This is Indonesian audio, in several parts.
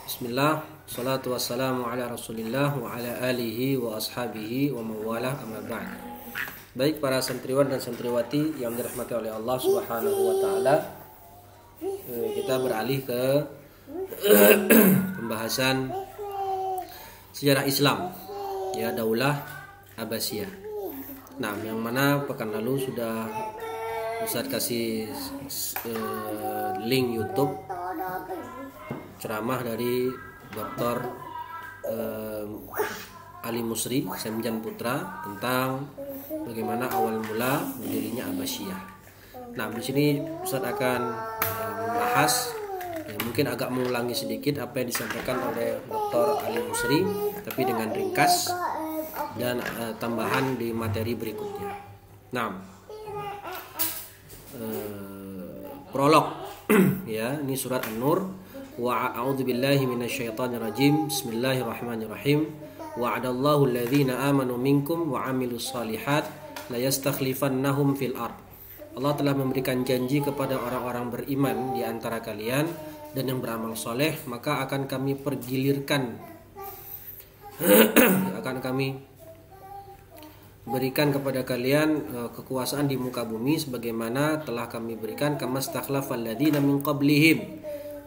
Bismillah, salatu wassalamu ala rasulillah wa ala alihi wa ashabihi wa mawalah, amma ba'd. Baik para santriwan dan santriwati yang dirahmati oleh Allah subhanahu wa ta'ala, kita beralih ke pembahasan sejarah Islam, ya, Daulah Abbasiyah. Nah, yang mana pekan lalu sudah Ustaz kasih link YouTube ceramah dari Dr. Ali Musri Semjan Putra tentang bagaimana awal mula berdirinya Abbasiyah. Nah, di sini Ustaz akan membahas, mungkin agak mengulangi sedikit apa yang disampaikan oleh Dr. Ali Musri, tapi dengan ringkas dan tambahan di materi berikutnya. Nah, prolog ya, ini surat An-Nur. Wa a'udzubillahi minasyaitonirrajim. Bismillahirrahmanirrahim. Wa'adallahu alladhina amanu minkum wa 'amilus shalihat la yastakhlifannahum fil ard. Allah telah memberikan janji kepada orang-orang beriman di antara kalian dan yang beramal soleh, maka akan kami pergilirkan akan kami berikan kepada kalian kekuasaan di muka bumi sebagaimana telah kami berikan kamastakhlafal ladzina min qablihim,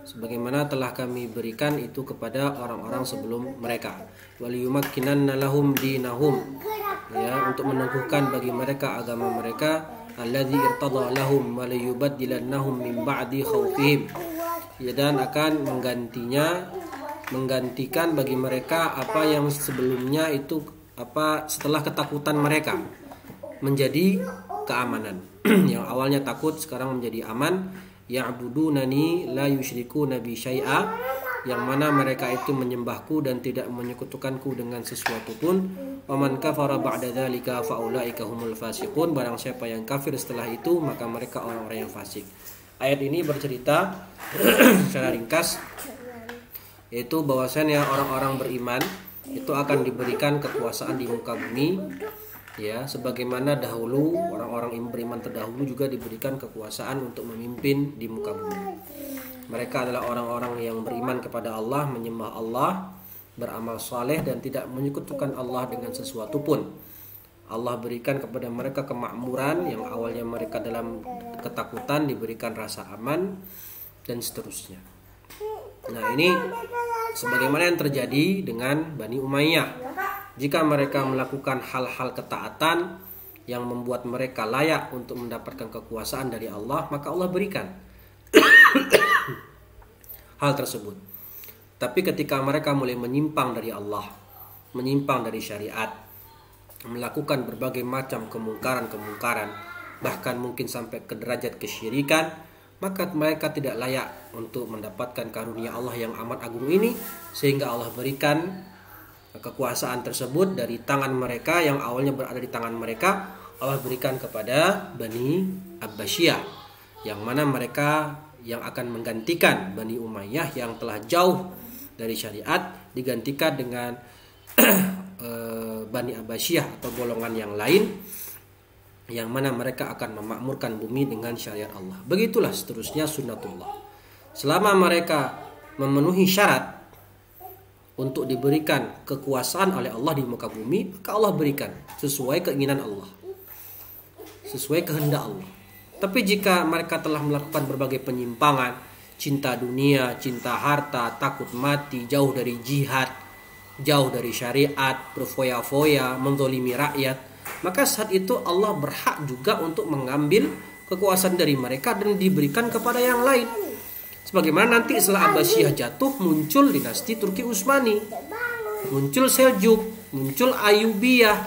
sebagaimana telah kami berikan itu kepada orang-orang sebelum mereka. Waliyumakkinanna lahum dinahum, ya, untuk meneguhkan bagi mereka agama mereka, alladzi irtada lahum wa liyubaddilannahum min ba'di khaufihim, ya, dan akan menggantikan bagi mereka apa yang sebelumnya itu setelah ketakutan mereka menjadi keamanan. Yang awalnya takut sekarang menjadi aman. Ya'budunani la yusyrikuna bi syai'a, yang mana mereka itu menyembahku dan tidak menyekutukanku dengan sesuatu pun. Wa man kafara ba'da dzalika fa ulaika humul fasiqun, barang siapa yang kafir setelah itu maka mereka orang-orang yang fasik. Ayat ini bercerita secara ringkas yaitu bahwasanya orang-orang beriman itu akan diberikan kekuasaan di muka bumi, ya, sebagaimana dahulu orang-orang beriman terdahulu juga diberikan kekuasaan untuk memimpin di muka bumi. Mereka adalah orang-orang yang beriman kepada Allah, menyembah Allah, beramal saleh dan tidak menyekutukan Allah dengan sesuatu pun. Allah berikan kepada mereka kemakmuran, yang awalnya mereka dalam ketakutan diberikan rasa aman dan seterusnya. Nah, ini sebagaimana yang terjadi dengan Bani Umayyah. Jika mereka melakukan hal-hal ketaatan yang membuat mereka layak untuk mendapatkan kekuasaan dari Allah, maka Allah berikan hal tersebut. Tapi ketika mereka mulai menyimpang dari Allah, menyimpang dari syariat, melakukan berbagai macam kemungkaran-kemungkaran, bahkan mungkin sampai ke derajat kesyirikan, maka mereka tidak layak untuk mendapatkan karunia Allah yang amat agung ini, sehingga Allah berikan kekuasaan tersebut dari tangan mereka yang awalnya berada di tangan mereka. Allah berikan kepada Bani Abbasiyah, yang mana mereka yang akan menggantikan Bani Umayyah yang telah jauh dari syariat, digantikan dengan Bani Abbasiyah atau golongan yang lain, yang mana mereka akan memakmurkan bumi dengan syariat Allah. Begitulah seterusnya sunnatullah. Selama mereka memenuhi syarat untuk diberikan kekuasaan oleh Allah di muka bumi, maka Allah berikan sesuai keinginan Allah, sesuai kehendak Allah. Tapi jika mereka telah melakukan berbagai penyimpangan, cinta dunia, cinta harta, takut mati, jauh dari jihad, jauh dari syariat, berfoya-foya, menzalimi rakyat, maka saat itu Allah berhak juga untuk mengambil kekuasaan dari mereka dan diberikan kepada yang lain. Sebagaimana nanti setelah Abbasiyah jatuh, muncul dinasti Turki Utsmani, muncul Seljuk, muncul Ayyubiyah,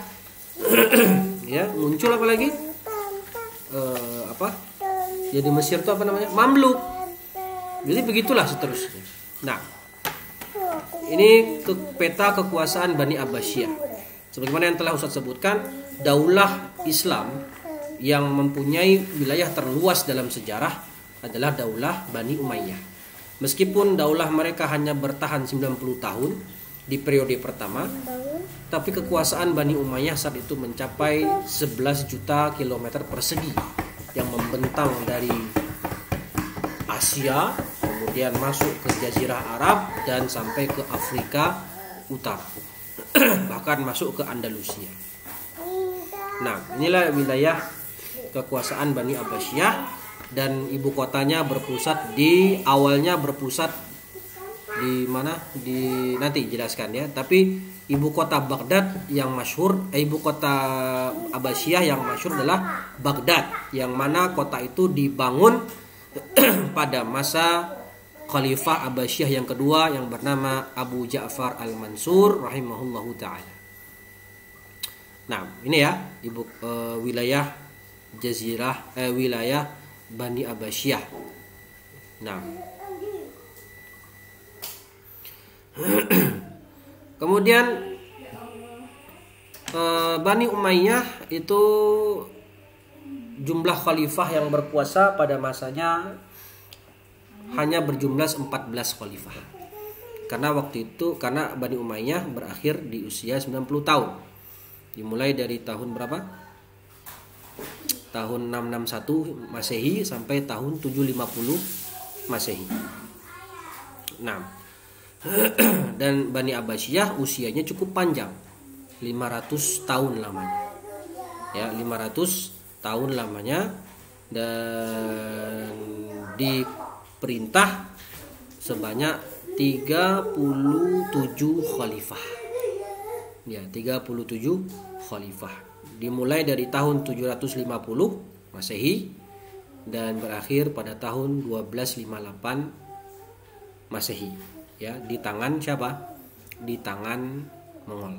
ya, muncul apa lagi? Jadi Mesir itu apa namanya? Mamluk. Jadi begitulah seterusnya. Nah, ini peta kekuasaan Bani Abbasiyah. Sebagaimana yang telah Ustaz sebutkan, daulah Islam yang mempunyai wilayah terluas dalam sejarah adalah daulah Bani Umayyah. Meskipun daulah mereka hanya bertahan 90 tahun di periode pertama, tapi kekuasaan Bani Umayyah saat itu mencapai 11 juta kilometer persegi. yang membentang dari Asia, kemudian masuk ke Jazirah Arab dan sampai ke Afrika Utara, bahkan masuk ke Andalusia. Nah, inilah wilayah kekuasaan Bani Abbasiyah, dan ibu kotanya awalnya berpusat di mana, nanti jelaskan ya. Tapi ibu kota Baghdad yang masyhur, ibu kota Abbasiyah yang masyhur adalah Baghdad, yang mana kota itu dibangun pada masa Khalifah Abbasiyah yang kedua yang bernama Abu Ja'far Al-Mansur rahimahullahu taala. Nah, ini ya wilayah Jazirah wilayah Bani Abbasiyah. Nah, kemudian Bani Umayyah itu jumlah khalifah yang berkuasa pada masanya hanya berjumlah 14 khalifah. Karena Bani Umayyah berakhir di usia 90 tahun. Dimulai dari tahun berapa? Tahun 661 Masehi sampai tahun 750 Masehi. Nah, dan Bani Abbasiyah usianya cukup panjang, 500 tahun lamanya. Ya, 500 tahun lamanya, dan diperintah sebanyak 37 khalifah. Ya, 37 khalifah. Dimulai dari tahun 750 Masehi dan berakhir pada tahun 1258 Masehi. Ya, di tangan siapa? Di tangan Mongol.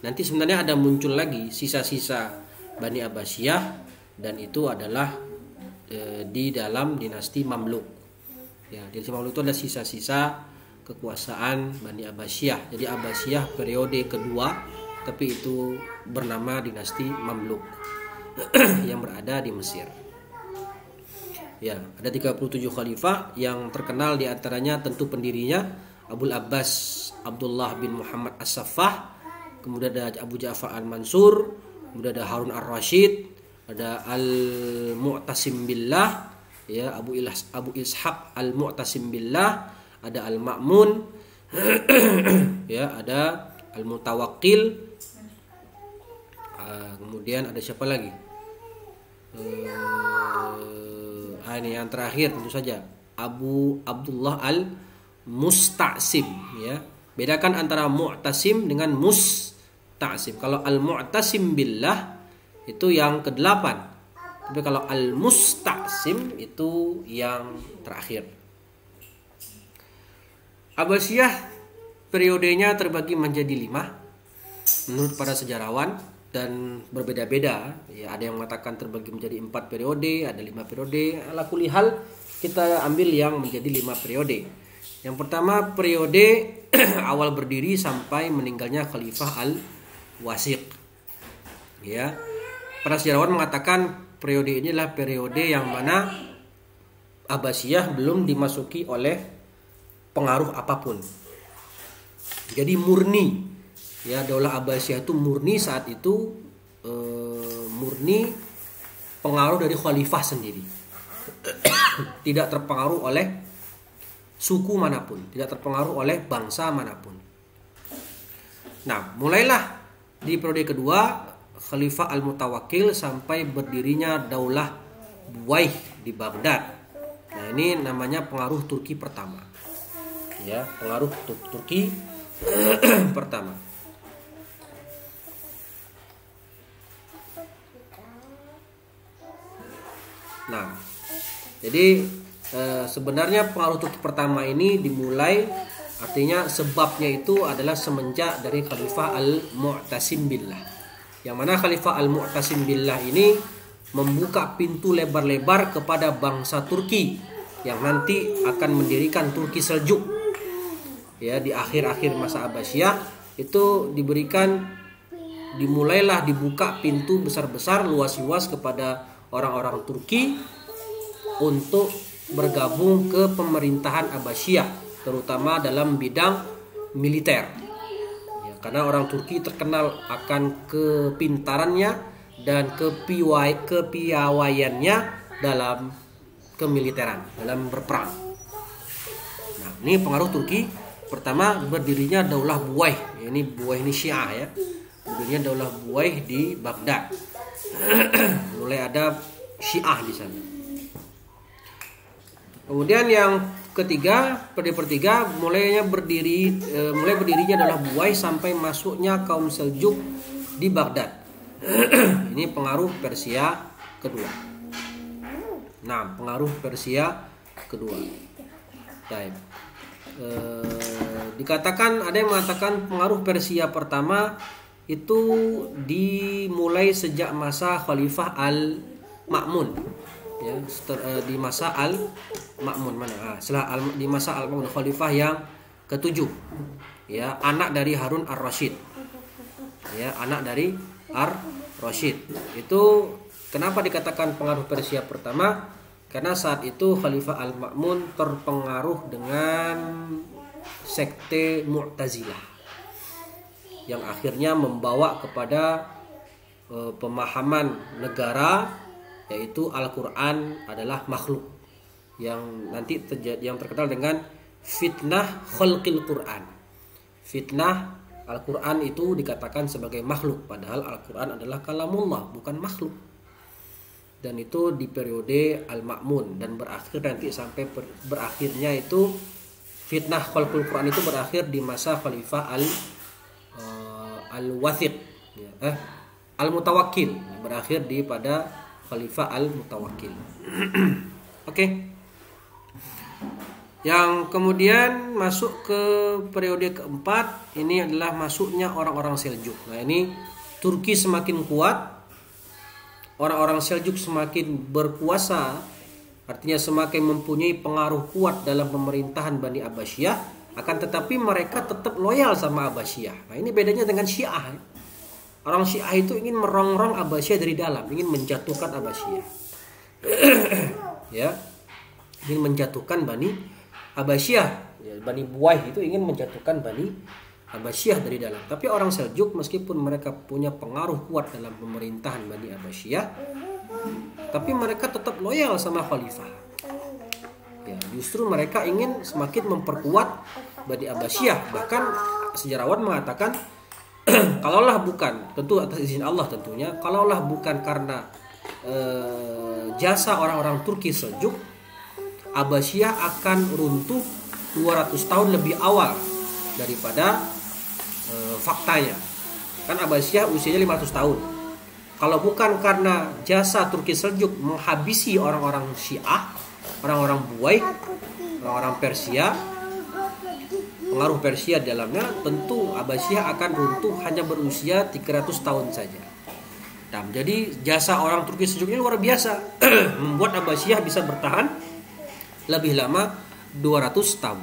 Nanti sebenarnya ada muncul lagi sisa-sisa Bani Abbasiyah, dan itu adalah di dalam dinasti Mamluk. Ya, dinasti Mamluk itu ada sisa-sisa kekuasaan Bani Abbasiyah. Jadi Abbasiyah periode kedua, tapi itu bernama dinasti Mamluk yang berada di Mesir. Ya, ada 37 khalifah yang terkenal diantaranya tentu pendirinya Abul Abbas Abdullah bin Muhammad As-Saffah, kemudian ada Abu Ja'far Al-Mansur, kemudian ada Harun Ar-Rasyid, ada Al-Mu'tasim Billah, ya, Abu Ishaq Al-Mu'tasim Billah, ada Al-Ma'mun, ya, ada Al-Mutawakkil, kemudian ada siapa lagi? Ini yang terakhir tentu saja Abu Abdullah Al-Musta'sim, ya. Bedakan antara Mu'tasim dengan Musta'sim. Kalau Al-Mu'tasim Billah itu yang ke-8. Tapi kalau Al-Musta'sim itu yang terakhir. Abbasiyah periodenya terbagi menjadi 5 menurut para sejarawan, dan berbeda-beda. Ya, ada yang mengatakan terbagi menjadi 4 periode, ada 5 periode. Ala kulli hal kita ambil yang menjadi 5 periode. Yang pertama periode awal berdiri sampai meninggalnya Khalifah Al-Wasiq. Ya. Para sejarawan mengatakan periode ini adalah periode yang mana Abbasiyah belum dimasuki oleh pengaruh apapun. Jadi murni. Ya, Daulah Abbasiyah itu murni saat itu, murni pengaruh dari khalifah sendiri. Tidak terpengaruh oleh suku manapun, tidak terpengaruh oleh bangsa manapun. Nah, mulailah di periode kedua Khalifah Al-Mutawakkil sampai berdirinya Daulah Buwaih di Baghdad. Nah, ini namanya pengaruh Turki pertama. Ya, pengaruh Turki pertama. Nah, jadi sebenarnya pengaruh Turki pertama ini dimulai, artinya sebabnya itu adalah semenjak dari Khalifah Al-Mu'tasim Billah. Yang mana Khalifah Al-Mu'tasim Billah ini membuka pintu lebar-lebar kepada bangsa Turki yang nanti akan mendirikan Turki Seljuk. Ya, di akhir-akhir masa Abbasiyah itu dimulailah dibuka pintu besar-besar, luas-luas kepada orang-orang Turki untuk bergabung ke pemerintahan Abbasiyah, terutama dalam bidang militer. Ya, karena orang Turki terkenal akan kepintarannya dan kepiawaiannya dalam kemiliteran, dalam berperang. Nah, ini pengaruh Turki. Pertama, berdirinya Daulah Buwaih. Ini Buwaih ini Syiah ya. Berdirinya Daulah Buwaih di Baghdad. Mulai ada Syiah di sana. Kemudian yang ketiga, periode pertiga mulai berdirinya Daulah Buwaih sampai masuknya kaum Seljuk di Baghdad. Ini pengaruh Persia kedua. Nah, pengaruh Persia kedua. Baik. Dikatakan, ada yang mengatakan pengaruh Persia pertama itu dimulai sejak masa Khalifah Al-Ma'mun. Ya, di masa Al-Ma'mun di masa Al-Ma'mun, Khalifah yang ketujuh. Ya, anak dari Harun Ar-Rasyid. Ya, anak dari Ar-Rasyid. Itu kenapa dikatakan pengaruh Persia pertama? Karena saat itu Khalifah Al-Ma'mun terpengaruh dengan sekte Mu'tazilah yang akhirnya membawa kepada pemahaman negara, yaitu Al-Quran adalah makhluk, yang nanti yang terkenal dengan fitnah khalqil Quran. Fitnah Al-Quran itu dikatakan sebagai makhluk, padahal Al-Quran adalah kalamullah, bukan makhluk. Dan itu di periode Al-Ma'mun, dan berakhir nanti sampai berakhirnya itu fitnah khalqul Quran itu berakhir di masa Khalifah Al-Wathiq, Al-Mutawakkil, berakhir di pada Khalifah Al-Mutawakkil. Oke. Yang kemudian masuk ke periode keempat, ini adalah masuknya orang-orang Seljuk. Nah, ini Turki semakin kuat, orang-orang Seljuk semakin berkuasa, artinya semakin mempunyai pengaruh kuat dalam pemerintahan Bani Abbasiyah, akan tetapi mereka tetap loyal sama Abbasiyah. Nah, ini bedanya dengan Syiah. Orang Syiah itu ingin merongrong Abbasiyah dari dalam, ingin menjatuhkan Abbasiyah. Ya, ingin menjatuhkan Bani Abbasiyah, ya, Bani Buwaih itu ingin menjatuhkan Bani Abbasiyah dari dalam. Tapi orang Seljuk meskipun mereka punya pengaruh kuat dalam pemerintahan Bani Abbasiyah, tapi mereka tetap loyal sama khalifah. Ya, justru mereka ingin semakin memperkuat Bani Abbasiyah. Bahkan sejarawan mengatakan kalaulah bukan, tentu atas izin Allah tentunya, kalaulah bukan karena jasa orang-orang Turki Seljuk, Abbasiyah akan runtuh 200 tahun lebih awal daripada faktanya. Kan Abbasiyah usianya 500 tahun. Kalau bukan karena jasa Turki Seljuk menghabisi orang-orang Syiah, orang-orang Buwaih, orang-orang Persia, pengaruh Persia di dalamnya, tentu Abbasiyah akan runtuh hanya berusia 300 tahun saja. Nah, jadi jasa orang Turki Seljuk ini luar biasa, membuat Abbasiyah bisa bertahan lebih lama 200 tahun.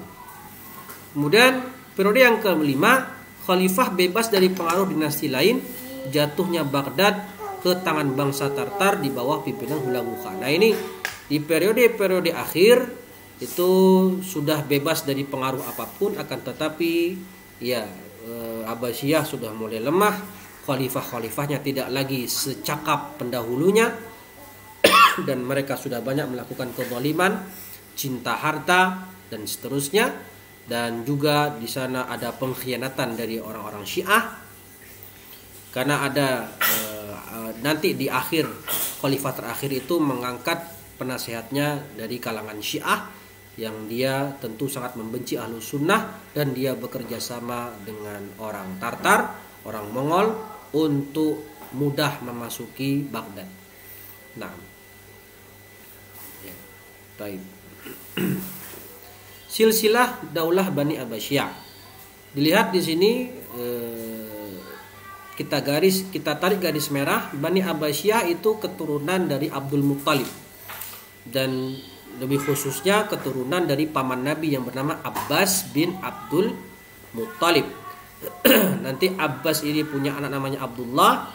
Kemudian periode yang kelima, khalifah bebas dari pengaruh dinasti lain, jatuhnya Baghdad ke tangan bangsa Tartar di bawah pimpinan Hulagu Khan. Nah, ini di periode-periode akhir itu sudah bebas dari pengaruh apapun, akan tetapi ya Abbasiyah sudah mulai lemah, khalifah-khalifahnya tidak lagi secakap pendahulunya dan mereka sudah banyak melakukan kezaliman, cinta harta dan seterusnya, dan juga di sana ada pengkhianatan dari orang-orang Syiah, karena ada nanti di akhir khalifah terakhir itu mengangkat penasehatnya dari kalangan Syiah yang dia tentu sangat membenci Ahlus Sunnah, dan dia bekerja sama dengan orang Tartar, orang Mongol untuk mudah memasuki Baghdad. Nah, ya, baik. Silsilah Daulah Bani Abbasiyah. Dilihat di sini kita tarik garis merah. Bani Abbasiyah itu keturunan dari Abdul Muttalib, dan lebih khususnya keturunan dari paman Nabi yang bernama Abbas bin Abdul Muttalib. Nanti Abbas ini punya anak namanya Abdullah,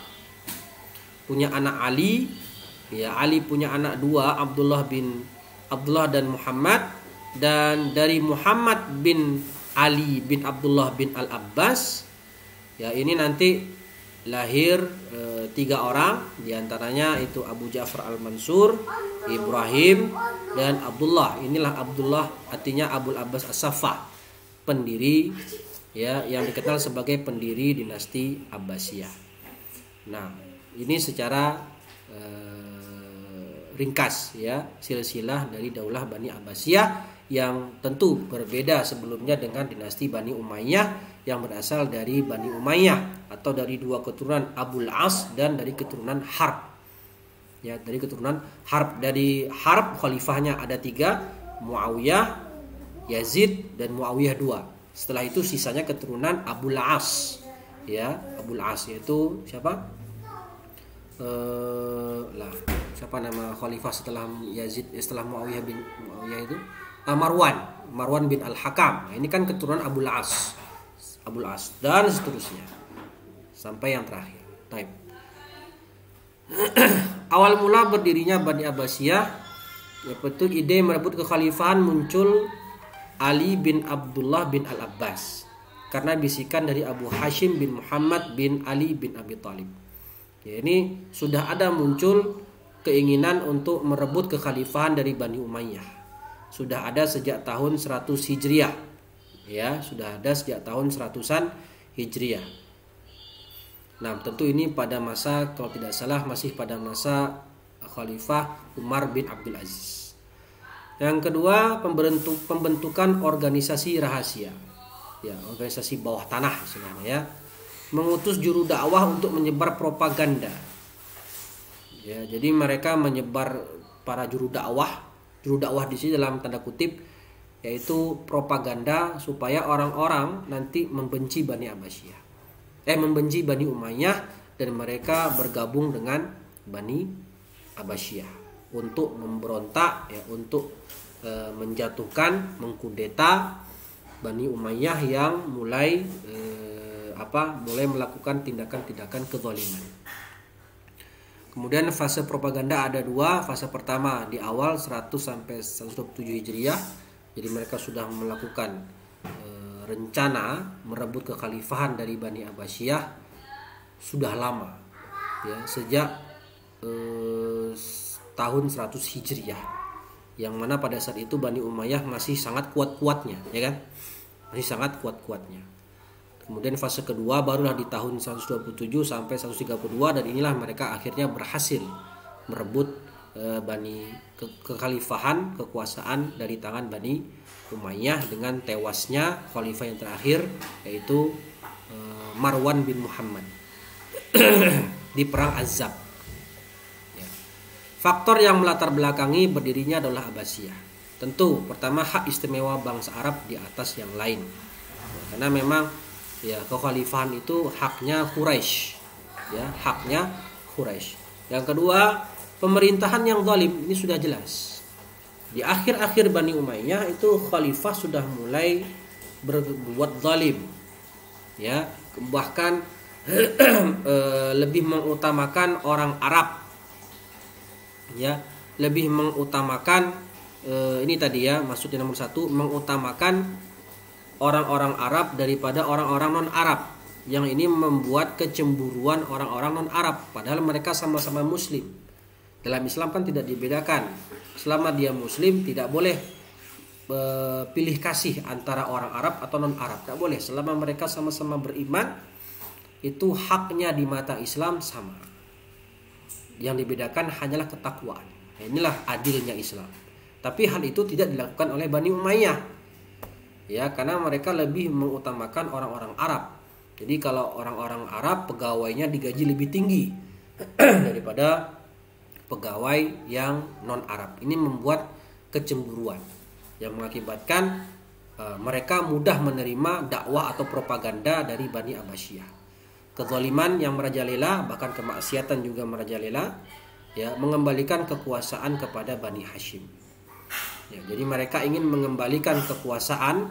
punya anak Ali, ya, Ali punya anak dua, Abdullah dan Muhammad, dan dari Muhammad bin Ali bin Abdullah bin Al-Abbas, ya, ini nanti lahir 3 orang, diantaranya itu Abu Ja'far Al-Mansur, Ibrahim, dan Abdullah. Inilah Abdullah artinya Abul Abbas As-Saffah, pendiri ya yang dikenal sebagai pendiri dinasti Abbasiyah. Nah, ini secara ringkas ya silsilah dari Daulah Bani Abbasiyah yang tentu berbeda sebelumnya dengan dinasti Bani Umayyah yang berasal dari Bani Umayyah atau dari 2 keturunan Abul As dan dari keturunan Harb. Ya, dari keturunan Harb. Dari Harb khalifahnya ada 3, Muawiyah, Yazid, dan Muawiyah 2. Setelah itu sisanya keturunan Abul As. Ya, Abul As yaitu siapa? Siapa nama khalifah setelah Yazid, setelah Muawiyah itu? Marwan bin Al-Hakam. Nah, ini kan keturunan Abul As dan seterusnya sampai yang terakhir. Taib. Awal mula berdirinya Bani Abbasiyah, yaitu ide merebut kekhalifahan muncul Ali bin Abdullah bin Al-Abbas karena bisikan dari Abu Hashim bin Muhammad bin Ali bin Abi Thalib. Ya, ini sudah ada muncul keinginan untuk merebut kekhalifahan dari Bani Umayyah. Sudah ada sejak tahun 100 Hijriah. Ya, sudah ada sejak tahun 100-an Hijriah. Nah, tentu ini pada masa, kalau tidak salah masih pada masa Khalifah Umar bin Abdul Aziz. Yang kedua, pembentukan organisasi rahasia. Ya, organisasi bawah tanah istilahnya ya. Mengutus juru dakwah untuk menyebar propaganda. Ya, jadi mereka menyebar para juru dakwah di sini dalam tanda kutip yaitu propaganda supaya orang-orang nanti membenci Bani Abbasiyah. Membenci Bani Umayyah dan mereka bergabung dengan Bani Abbasiyah untuk memberontak ya, untuk menjatuhkan, mengkudeta Bani Umayyah yang mulai melakukan tindakan-tindakan kezaliman. Kemudian fase propaganda ada 2. Fase pertama di awal 100 sampai 127 Hijriah. Jadi mereka sudah melakukan rencana merebut kekhalifahan dari Bani Abbasiyah sudah lama. Ya, sejak tahun 100 Hijriah. Yang mana pada saat itu Bani Umayyah masih sangat kuat-kuatnya, ya kan? Masih sangat kuat-kuatnya. Kemudian fase kedua barulah di tahun 127 sampai 132 dan inilah mereka akhirnya berhasil merebut kekhalifahan, kekuasaan dari tangan Bani Umayyah dengan tewasnya khalifah yang terakhir yaitu Marwan bin Muhammad di perang Azab. Ya. Faktor yang melatar belakangi berdirinya adalah Abbasiyah. Tentu pertama hak istimewa bangsa Arab di atas yang lain. Ya, karena memang ya kekhalifahan itu haknya Quraisy. Ya, haknya Quraisy. Yang kedua, pemerintahan yang zalim ini sudah jelas. Di akhir-akhir Bani Umayyah itu khalifah sudah mulai berbuat zalim. Ya, bahkan lebih mengutamakan orang Arab. Ya, lebih mengutamakan ini tadi ya, maksudnya nomor 1 mengutamakan orang-orang Arab daripada orang-orang non-Arab. Yang ini membuat kecemburuan orang-orang non-Arab padahal mereka sama-sama muslim. Dalam Islam kan tidak dibedakan. Selama dia muslim tidak boleh pilih kasih antara orang Arab atau non-Arab. Tidak boleh. Selama mereka sama-sama beriman, itu haknya di mata Islam sama. Yang dibedakan hanyalah ketakwaan. Nah, inilah adilnya Islam. Tapi hal itu tidak dilakukan oleh Bani Umayyah. Ya, karena mereka lebih mengutamakan orang-orang Arab. Jadi kalau orang-orang Arab pegawainya digaji lebih tinggi daripada pegawai yang non-Arab. Ini membuat kecemburuan yang mengakibatkan mereka mudah menerima dakwah atau propaganda dari Bani Abbasiyah. Kezaliman yang merajalela, bahkan kemaksiatan juga merajalela, ya, mengembalikan kekuasaan kepada Bani Hashim. Ya, jadi mereka ingin mengembalikan kekuasaan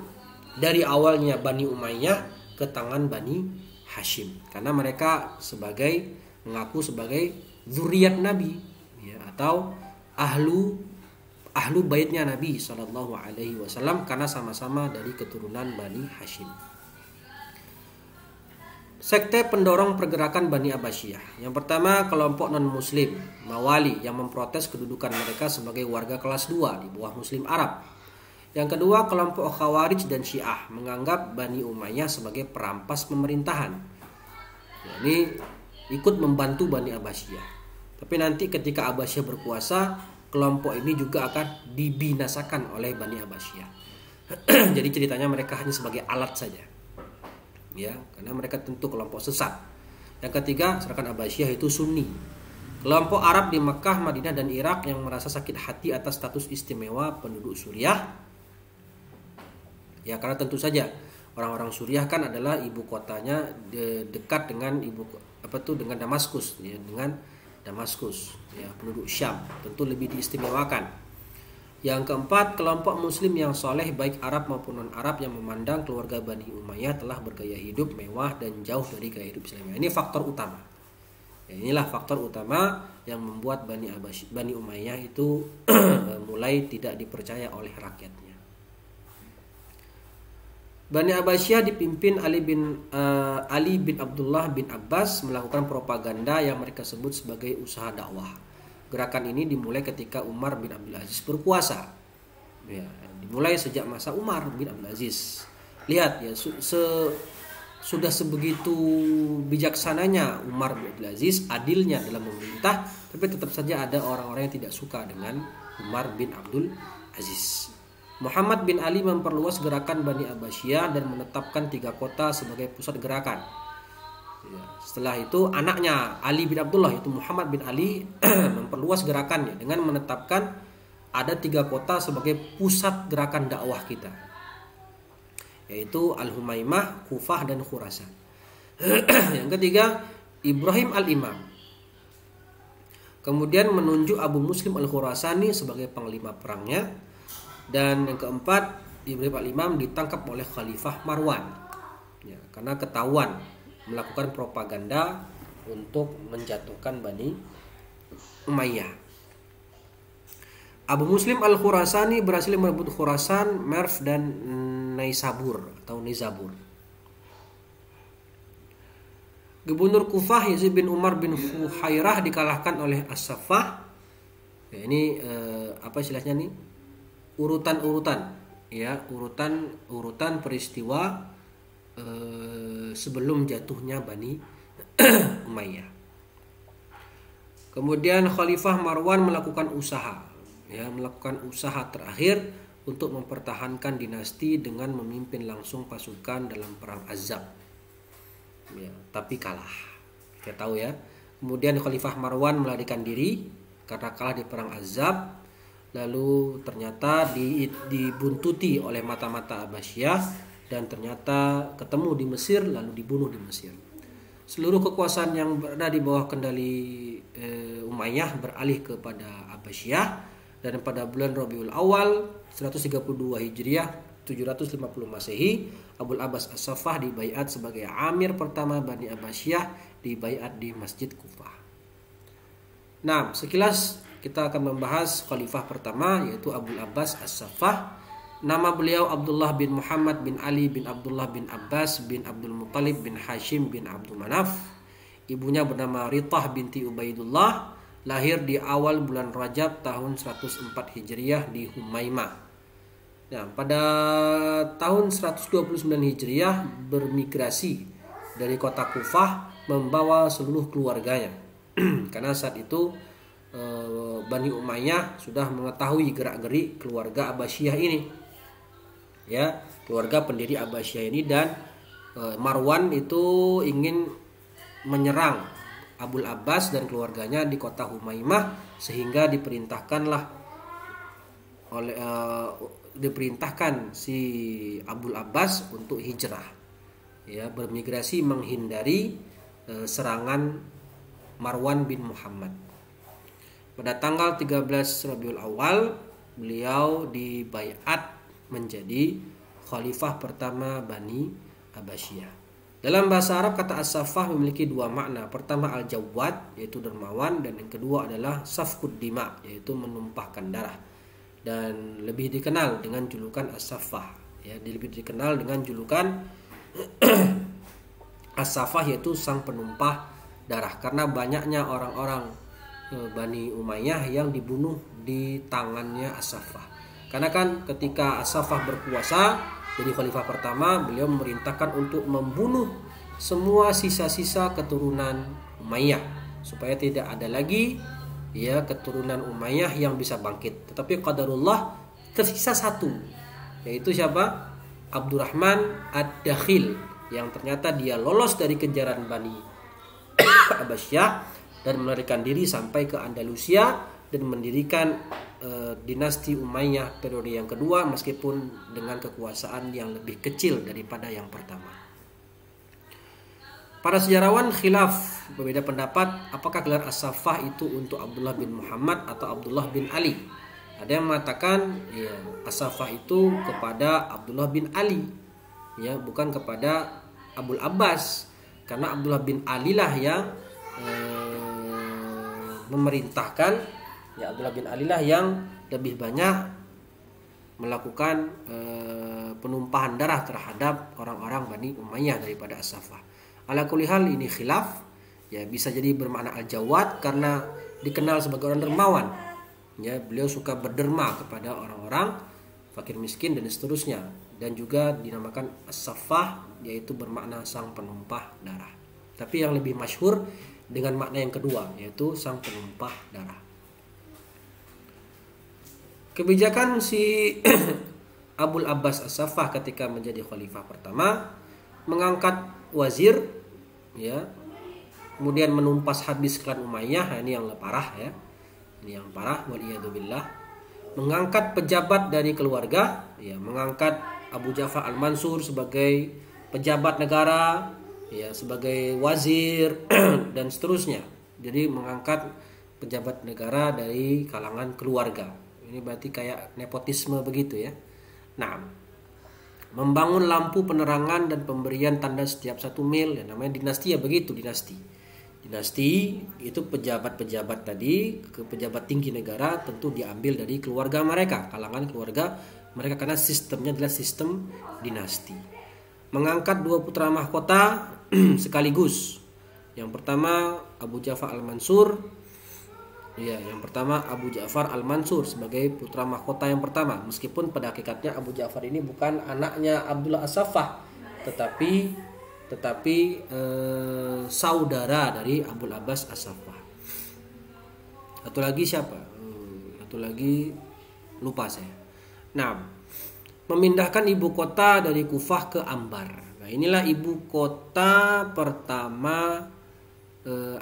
dari awalnya Bani Umayyah ke tangan Bani Hashim, karena mereka mengaku sebagai zuriat Nabi, ya, atau ahlu baitnya Nabi Shallallahu Alaihi Wasallam karena sama-sama dari keturunan Bani Hashim. Sekte pendorong pergerakan Bani Abbasiyah. Yang pertama, kelompok non-muslim, Mawali, yang memprotes kedudukan mereka sebagai warga kelas 2 di bawah muslim Arab. Yang kedua, kelompok Khawarij dan Syiah, menganggap Bani Umayyah sebagai perampas pemerintahan. Ya, ini ikut membantu Bani Abbasiyah. Tapi nanti ketika Abbasiyah berkuasa, kelompok ini juga akan dibinasakan oleh Bani Abbasiyah. Jadi ceritanya mereka hanya sebagai alat saja. Ya, karena mereka tentu kelompok sesat. Yang ketiga, sedangkan Abbasiyah itu Sunni. Kelompok Arab di Mekah, Madinah dan Irak yang merasa sakit hati atas status istimewa penduduk Suriah. Ya, karena tentu saja orang-orang Suriah kan adalah ibu kotanya dekat dengan dengan Damaskus, ya, dengan Damaskus, ya, penduduk Syam, tentu lebih diistimewakan. Yang keempat, kelompok muslim yang soleh baik Arab maupun non-Arab yang memandang keluarga Bani Umayyah telah bergaya hidup mewah dan jauh dari gaya hidup Islam. Ini faktor utama. Ya, inilah faktor utama yang membuat Bani Umayyah itu mulai tidak dipercaya oleh rakyatnya. Bani Abbasiyah dipimpin Ali bin Abdullah bin Abbas melakukan propaganda yang mereka sebut sebagai usaha dakwah. Gerakan ini dimulai ketika Umar bin Abdul Aziz berkuasa. Ya, dimulai sejak masa Umar bin Abdul Aziz. Lihat ya, sudah sebegitu bijaksananya Umar bin Abdul Aziz, adilnya dalam memerintah, tapi tetap saja ada orang-orang yang tidak suka dengan Umar bin Abdul Aziz. Muhammad bin Ali memperluas gerakan Bani Abbasiyah dan menetapkan 3 kota sebagai pusat gerakan. Ya, setelah itu anaknya Ali bin Abdullah, itu Muhammad bin Ali, memperluas gerakannya dengan menetapkan ada 3 kota sebagai pusat gerakan dakwah kita, yaitu Al-Humaimah, Kufah dan Khurasan. Yang ketiga, Ibrahim al-Imam kemudian menunjuk Abu Muslim al-Khurasani sebagai panglima perangnya. Dan yang keempat, Ibrahim al-Imam ditangkap oleh Khalifah Marwan, ya, karena ketahuan melakukan propaganda untuk menjatuhkan Bani Umayyah. Abu Muslim al-Khurasani berhasil merebut Khurasan, Merv dan Naisabur atau Nizabur. Gubernur Kufah Yazid bin Umar bin Fuhairah dikalahkan oleh As-Saffah. Ya, ini apa istilahnya nih? Urutan-urutan, ya, urutan peristiwa sebelum jatuhnya Bani Umayyah. Kemudian Khalifah Marwan melakukan usaha terakhir untuk mempertahankan dinasti dengan memimpin langsung pasukan dalam perang Azab. Ya, tapi kalah. Kita tahu ya. Kemudian Khalifah Marwan melarikan diri karena kalah di perang Azab. Lalu ternyata dibuntuti oleh mata-mata Abbasiyah dan ternyata ketemu di Mesir lalu dibunuh di Mesir. Seluruh kekuasaan yang berada di bawah kendali Umayyah beralih kepada Abbasiyah, dan pada bulan Rabiul Awal 132 Hijriah 750 Masehi, Abul Abbas As-Saffah dibaiat sebagai amir pertama Bani Abbasiyah, dibaiat di Masjid Kufah. Nah, sekilas kita akan membahas khalifah pertama, yaitu Abul Abbas As-Saffah. Nama beliau Abdullah bin Muhammad bin Ali bin Abdullah bin Abbas bin Abdul Muttalib bin Hashim bin Abdul Manaf. Ibunya bernama Ritah binti Ubaidullah, lahir di awal bulan Rajab tahun 104 Hijriah di Humaimah. Nah, pada tahun 129 Hijriah bermigrasi dari kota Kufah membawa seluruh keluarganya. Karena saat itu Bani Umayyah sudah mengetahui gerak-gerik keluarga Abbasiyah ini, ya, keluarga pendiri Abbasiyah ini, dan Marwan itu ingin menyerang Abul Abbas dan keluarganya di kota Humaimah, sehingga diperintahkan si Abul Abbas untuk hijrah, ya, bermigrasi menghindari serangan Marwan bin Muhammad. Pada tanggal 13 Rabiul Awal beliau dibaiat menjadi khalifah pertama Bani Abbasiyah. Dalam bahasa Arab kata As-Saffah memiliki 2 makna. Pertama al-Jawad, yaitu dermawan, dan yang kedua adalah safkud dima, yaitu menumpahkan darah. Dan lebih dikenal dengan julukan As-Saffah, ya, lebih dikenal dengan julukan As-Safah yaitu sang penumpah darah, karena banyaknya orang-orang Bani Umayyah yang dibunuh di tangannya As-Safah. Karena kan ketika As-Safah berkuasa jadi khalifah pertama, beliau memerintahkan untuk membunuh semua sisa-sisa keturunan Umayyah supaya tidak ada lagi ya keturunan Umayyah yang bisa bangkit. Tetapi qadarullah tersisa satu, yaitu siapa? Abdurrahman Ad-Dakhil, yang ternyata dia lolos dari kejaran Bani Abbasiyah dan melarikan diri sampai ke Andalusia dan mendirikan dinasti Umayyah periode yang kedua, meskipun dengan kekuasaan yang lebih kecil daripada yang pertama. Para sejarawan khilaf, berbeda pendapat apakah gelar As-Safah itu untuk Abdullah bin Muhammad atau Abdullah bin Ali. Ada yang mengatakan ya, As-Safah itu kepada Abdullah bin Ali, ya, bukan kepada Abul Abbas, karena Abdullah bin Ali lah yang memerintahkan, ya, Abdullah bin Ali lah yang lebih banyak melakukan penumpahan darah terhadap orang-orang Bani Umayyah daripada As-Safah. Ala kulli hal ini khilaf, ya, bisa jadi bermakna al-jawad karena dikenal sebagai orang dermawan, ya, beliau suka berderma kepada orang-orang fakir miskin dan seterusnya, dan juga dinamakan As-Safah, yaitu bermakna sang penumpah darah. Tapi yang lebih masyhur dengan makna yang kedua, yaitu sang penumpah darah. Kebijakan si Abul Abbas As-Safah ketika menjadi khalifah pertama, mengangkat wazir, ya, kemudian menumpas habis klan Umayyah. Ini yang parah, ya, ini yang parah, waliyadzubillah. Mengangkat pejabat dari keluarga, ya, mengangkat Abu Ja'far Al-Mansur sebagai pejabat negara, ya, sebagai wazir dan seterusnya. Jadi mengangkat pejabat negara dari kalangan keluarga. Ini berarti kayak nepotisme begitu, ya. Nah, membangun lampu penerangan dan pemberian tanda setiap 1 mil, ya, namanya dinasti, ya, begitu dinasti. Dinasti itu pejabat-pejabat tadi, ke pejabat tinggi negara tentu diambil dari keluarga mereka, kalangan keluarga mereka, karena sistemnya adalah sistem dinasti. Mengangkat 2 putra mahkota sekaligus. Yang pertama Abu Ja'far Al-Mansur, ya, yang pertama Abu Ja'far Al-Mansur sebagai putra mahkota yang pertama, meskipun pada hakikatnya Abu Ja'far ini bukan anaknya Abdullah As-Safah, tetapi saudara dari Abul Abbas As-Safah. Atau lagi siapa? Atau lagi lupa saya. Nah, memindahkan ibu kota dari Kufah ke Ambar. Nah, inilah ibu kota pertama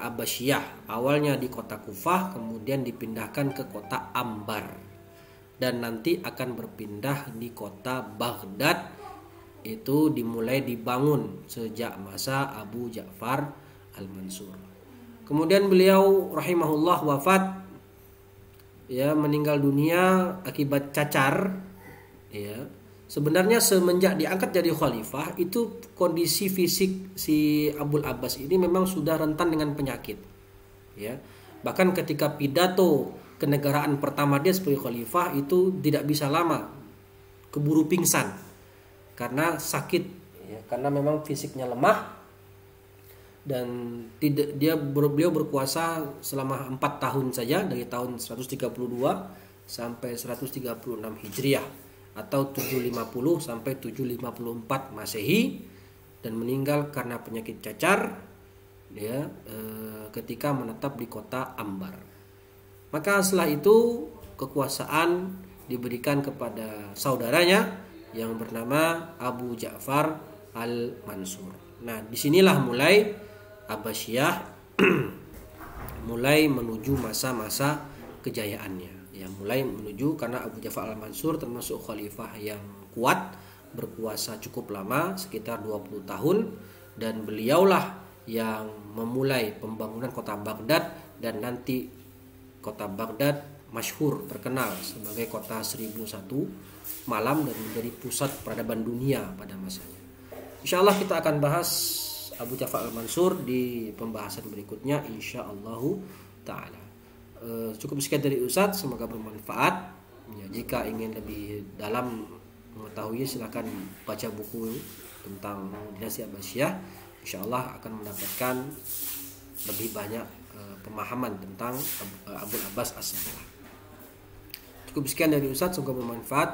Abbasiyah. Awalnya di kota Kufah, kemudian dipindahkan ke kota Ambar, dan nanti akan berpindah di kota Baghdad. Itu dimulai dibangun sejak masa Abu Ja'far Al-Mansur. Kemudian beliau rahimahullah wafat, ya, meninggal dunia akibat cacar, ya. Sebenarnya semenjak diangkat jadi khalifah itu kondisi fisik si Abul Abbas ini memang sudah rentan dengan penyakit, ya. Bahkan ketika pidato kenegaraan pertama dia sebagai khalifah itu tidak bisa lama, keburu pingsan karena sakit, ya, karena memang fisiknya lemah, dan beliau berkuasa selama 4 tahun saja, dari tahun 132 sampai 136 Hijriah atau 750 sampai 754 Masehi, dan meninggal karena penyakit cacar, ya, ketika menetap di kota Ambar. Maka setelah itu kekuasaan diberikan kepada saudaranya yang bernama Abu Ja'far Al-Mansur. Nah, disinilah mulai Abbasiyah mulai menuju masa-masa kejayaannya. Ya, mulai menuju, karena Abu Ja'far Al-Mansur termasuk khalifah yang kuat, berkuasa cukup lama, sekitar 20 tahun, dan beliaulah yang memulai pembangunan kota Baghdad, dan nanti kota Baghdad masyhur, terkenal sebagai kota 1001 malam dan menjadi pusat peradaban dunia pada masanya. Insyaallah kita akan bahas Abu Ja'far Al-Mansur di pembahasan berikutnya insyaallah ta'ala. Cukup sekian dari Ustadz, semoga bermanfaat. Ya, jika ingin lebih dalam mengetahui silakan baca buku tentang dinasti Abbasiyah insyaallah akan mendapatkan lebih banyak pemahaman tentang Abul Abbas As-Sabah. Cukup sekian dari Ustaz, semoga bermanfaat.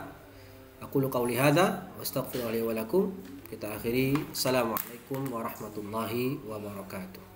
Aku qauli hadza wa astaghfirullahi wa lakum. Kita akhiri. Assalamualaikum warahmatullahi wabarakatuh.